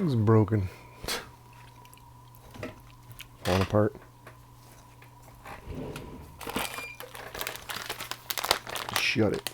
It's broken. Falling apart. Shut it.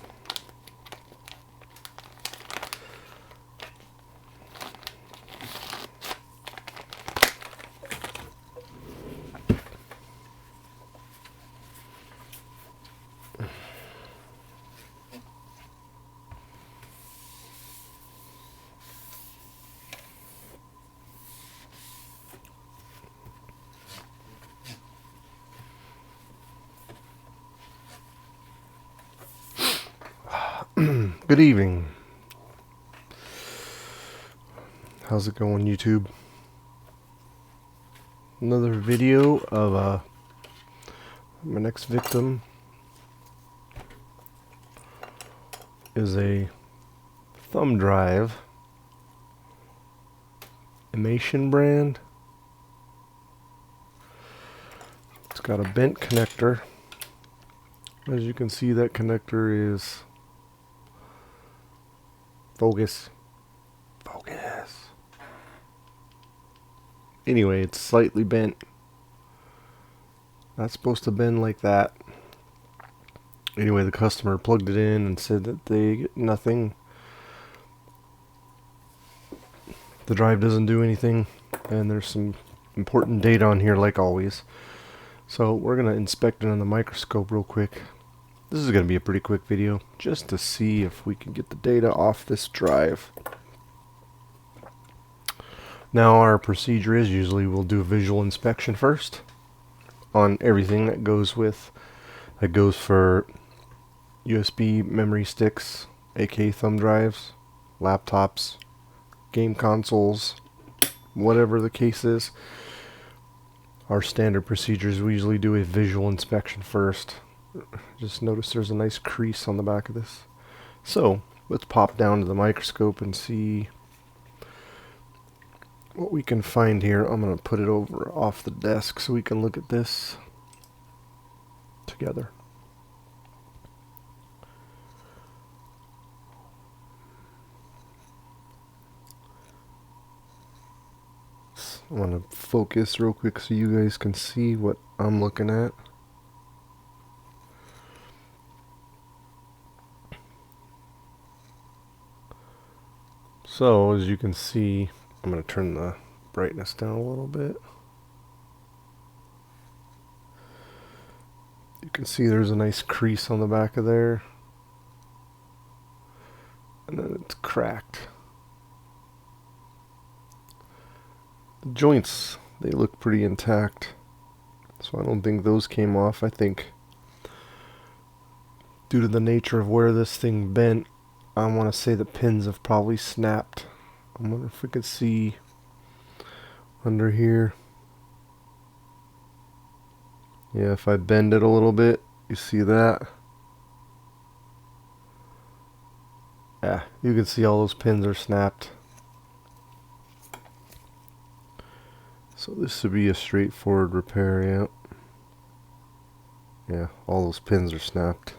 Good evening. How's it going, YouTube? Another video of my next victim is a thumb drive, Imation brand. It's got a bent connector. As you can see, that connector is focus. Anyway, it's slightly bent. Not supposed to bend like that. Anyway, the customer plugged it in and said that they get nothing. The drive doesn't do anything, and there's some important data on here like always. So we're going to inspect it on the microscope real quick. This is going to be a pretty quick video just to see if we can get the data off this drive. Now our procedure is usually we'll do a visual inspection first on everything that goes for USB memory sticks, aka thumb drives, laptops, game consoles, whatever the case is. Our standard procedures, we usually do a visual inspection first. Just notice there's a nice crease on the back of this. So let's pop down to the microscope and see what we can find here. I'm going to put it over off the desk so we can look at this together. I want to focus real quick so you guys can see what I'm looking at. So as you can see, I'm going to turn the brightness down a little bit. You can see there's a nice crease on the back of there. And then it's cracked. The joints, they look pretty intact. So I don't think those came off. I think due to the nature of where this thing bent, I want to say the pins have probably snapped. I wonder if we could see under here. Yeah, if I bend it a little bit, you see that? Yeah, you can see all those pins are snapped. So this should be a straightforward repair, yeah. Yeah, all those pins are snapped.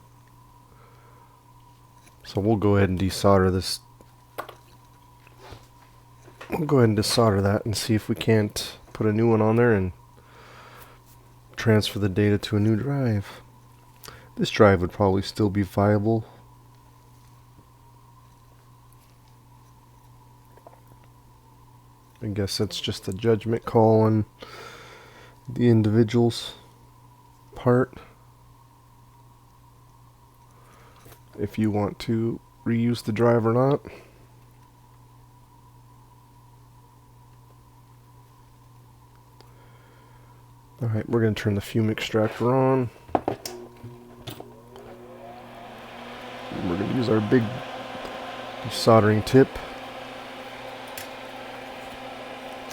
So we'll go ahead and desolder this. We'll go ahead and desolder that and see if we can't put a new one on there and transfer the data to a new drive. This drive would probably still be viable. I guess that's just a judgment call on the individual's part. If you want to reuse the drive or not. Alright, we're going to turn the fume extractor on. And we're going to use our big soldering tip.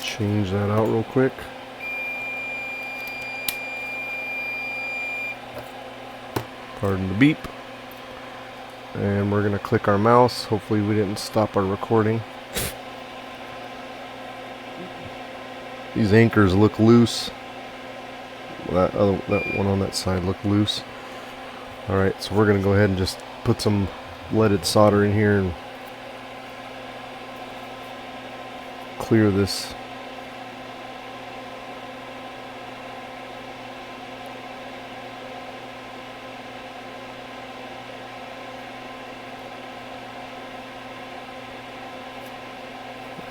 Change that out real quick. Pardon the beep. And we're going to click our mouse. Hopefully we didn't stop our recording. These anchors look loose. That one on that side looked loose. Alright, so we're going to go ahead and just put some leaded solder in here and clear this.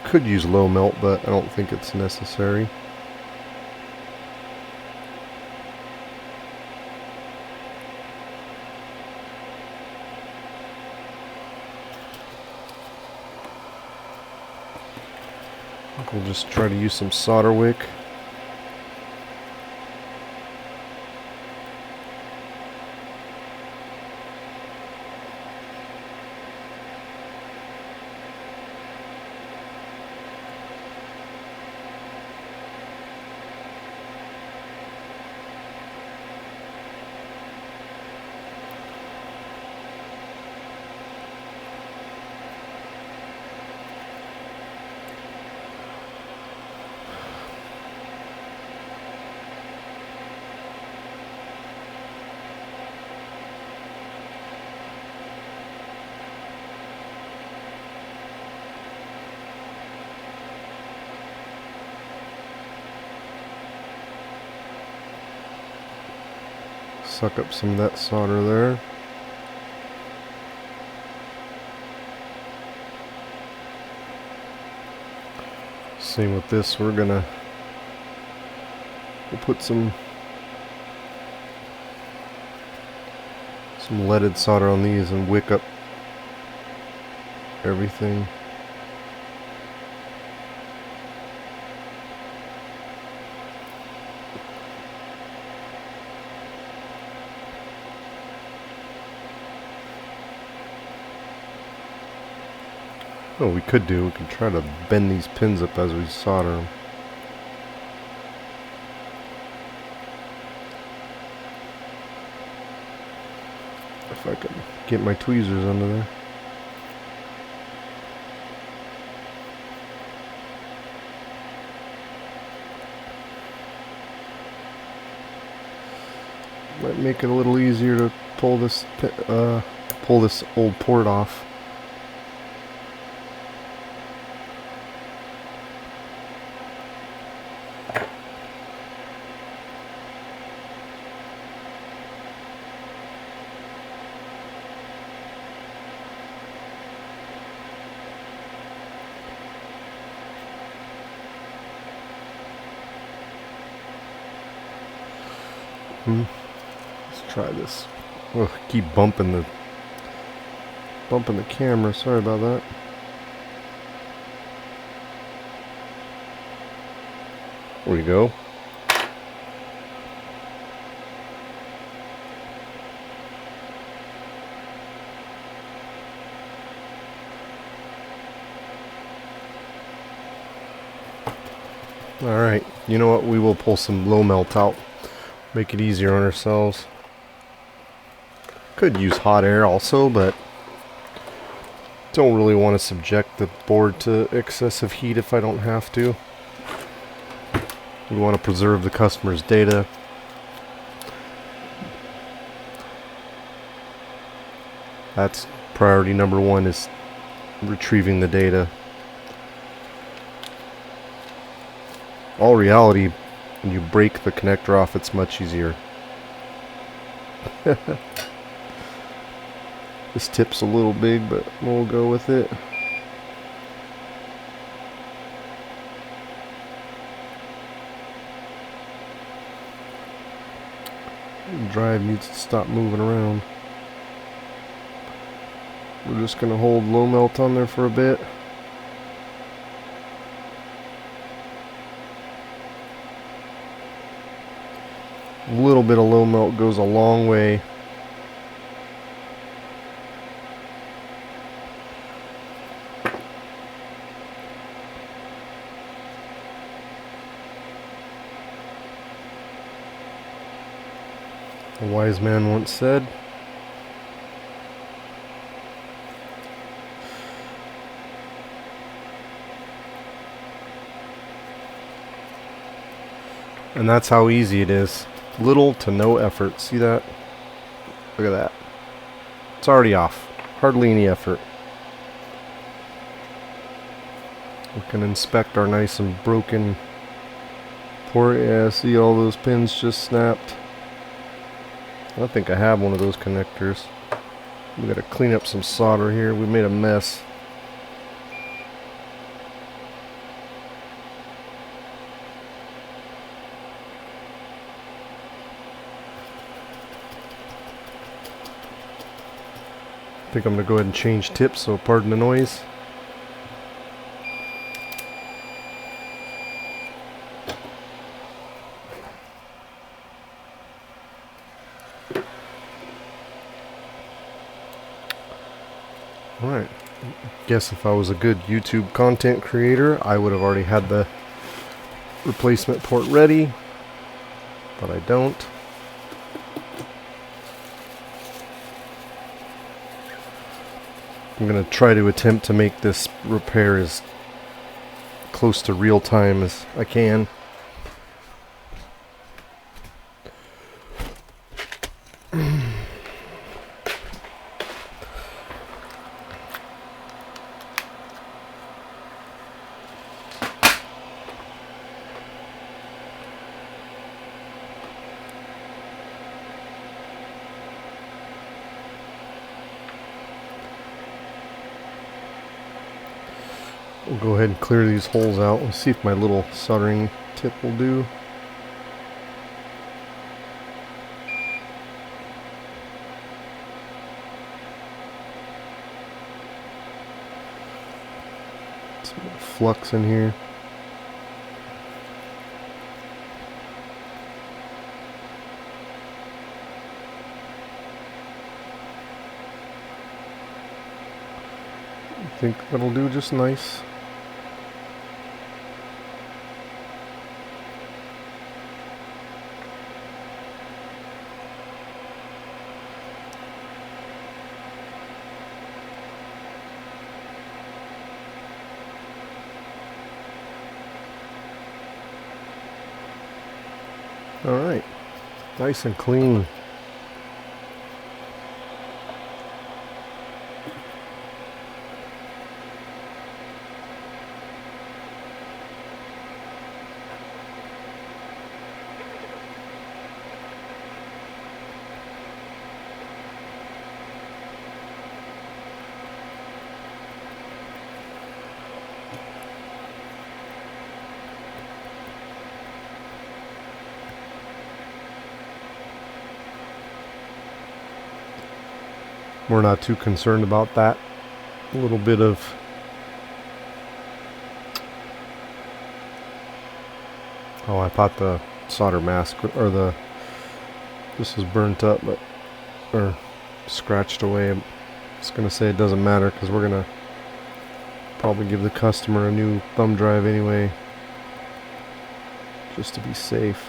Could use low melt, but I don't think it's necessary. We'll just try to use some solder wick. Suck up some of that solder there. Same with this, we'll put some leaded solder on these and wick up everything. What we could try to bend these pins up as we solder them. If I could get my tweezers under there. Might make it a little easier to pull this old port off. Let's try this. Oh, keep bumping the camera. Sorry about that. There we go. Alright, you know what? We will pull some low melt out. Make it easier on ourselves. Could use hot air also, but don't really want to subject the board to excessive heat if I don't have to. We want to preserve the customer's data. That's priority number one, is retrieving the data. All reality, when you break the connector off, it's much easier. This tip's a little big, but we'll go with it. The drive needs to stop moving around. We're just going to hold low melt on there for a bit. A little bit of low melt goes a long way. A wise man once said, and that's how easy it is. Little to no effort. See that? Look at that. It's already off. Hardly any effort. We can inspect our nice and broken port. Yeah, see all those pins just snapped. I think I have one of those connectors. We gotta clean up some solder here. We made a mess. I think I'm gonna go ahead and change tips, so pardon the noise. Alright, guess if I was a good YouTube content creator, I would have already had the replacement port ready, but I don't. I'm going to try to attempt to make this repair as close to real time as I can. We'll go ahead and clear these holes out. Let's see if my little soldering tip will do. Some flux in here. I think that'll do just nice. Alright, nice and clean. We're not too concerned about that. A little bit of I thought the solder mask or this is burnt up, but or scratched away. I'm just gonna say it doesn't matter because we're gonna probably give the customer a new thumb drive anyway, just to be safe.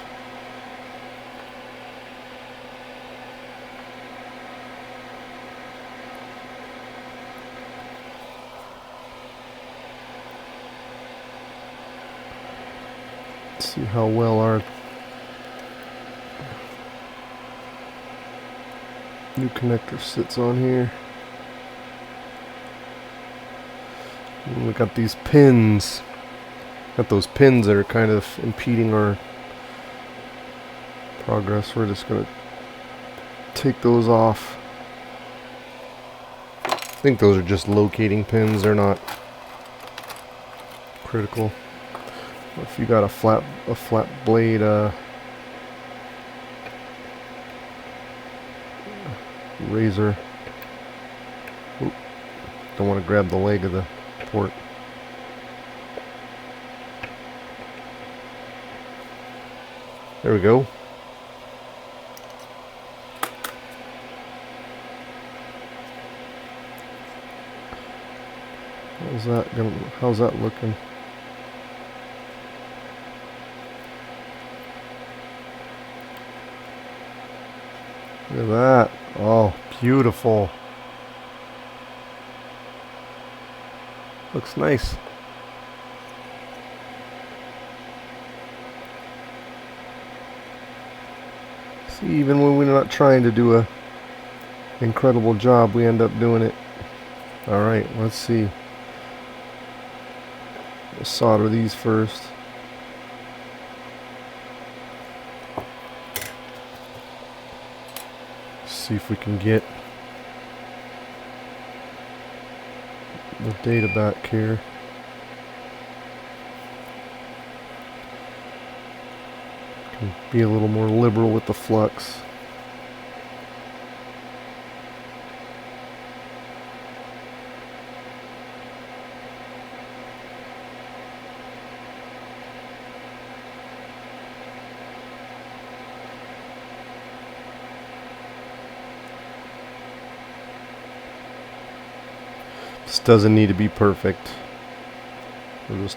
See how well our new connector sits on here. And we got these pins. Got those pins that are kind of impeding our progress. We're just gonna take those off. I think those are just locating pins. They're not critical. If you got a flat blade razor, oop, don't want to grab the leg of the port. There we go. How's that looking? Look at that. Oh, beautiful. Looks nice. See, even when we're not trying to do a incredible job, we end up doing it. Alright, let's see. We'll solder these first. See if we can get the data back here. Can be a little more liberal with the flux. This doesn't need to be perfect. We're just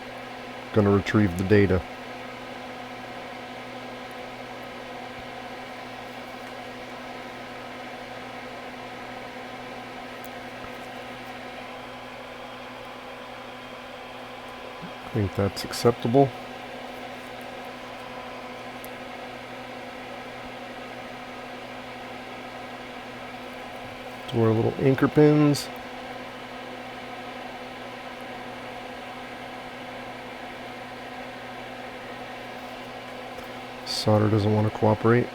going to retrieve the data. I think that's acceptable. To our little anchor pins. Solder doesn't want to cooperate.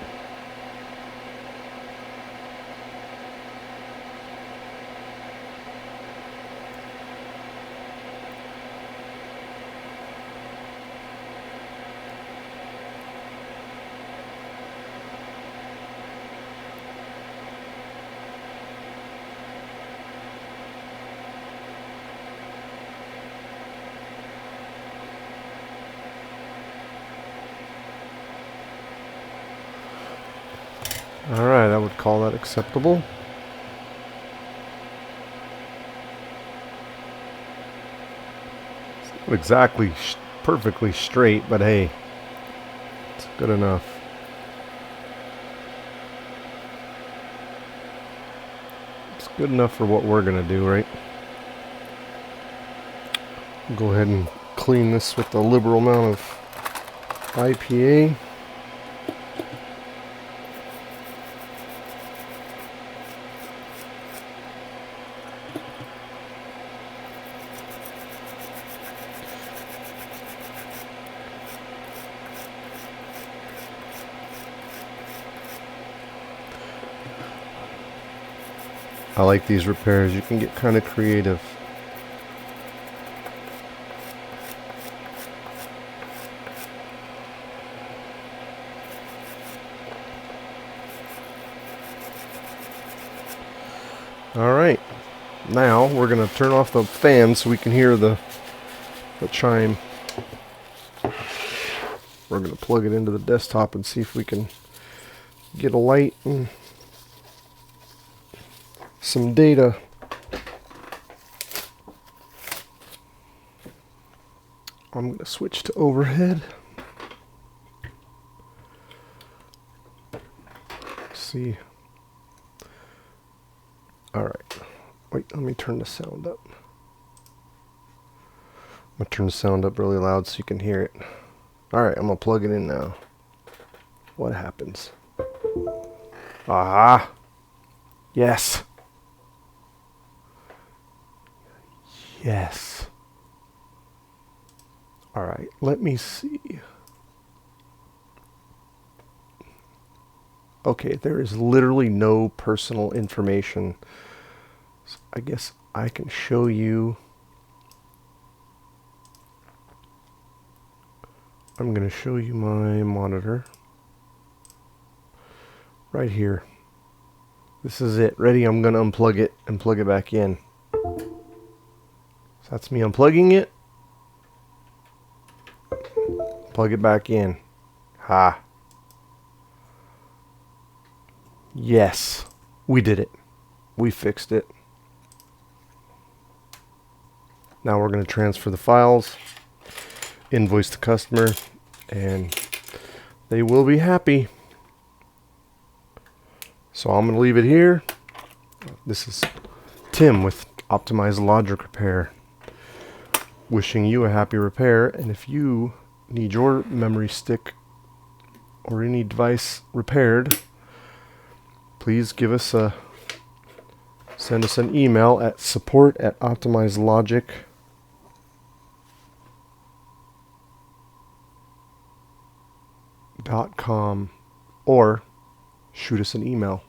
Alright, I would call that acceptable. It's not exactly perfectly straight, but hey, it's good enough. It's good enough for what we're going to do, right? Go ahead and clean this with a liberal amount of IPA. I like these repairs. You can get kind of creative. Alright, now we're going to turn off the fan so we can hear the chime. We're going to plug it into the desktop and see if we can get a light and some data. I'm going to switch to overhead. Let's see. Alright. Wait, let me turn the sound up. I'm going to turn the sound up really loud so you can hear it. Alright, I'm going to plug it in now. What happens? Aha! Yes! Yes. Alright, let me see. Okay, there is literally no personal information. So I guess I can show you. I'm going to show you my monitor. Right here. This is it. Ready? I'm going to unplug it and plug it back in. So that's me unplugging it. Plug it back in. Ha. Yes. We did it. We fixed it. Now we're going to transfer the files, invoice the customer, and they will be happy. So I'm going to leave it here. This is Tim with Optimized Logic Repair, wishing you a happy repair. And if you need your memory stick or any device repaired, please give us send us an email at support@optimizedlogic.com. optimizedlogicrepair.com or shoot us an email.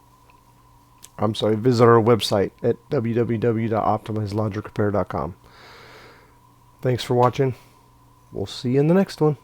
Visit our website at www.optimizedlogicrepair.com. Thanks for watching. We'll see you in the next one.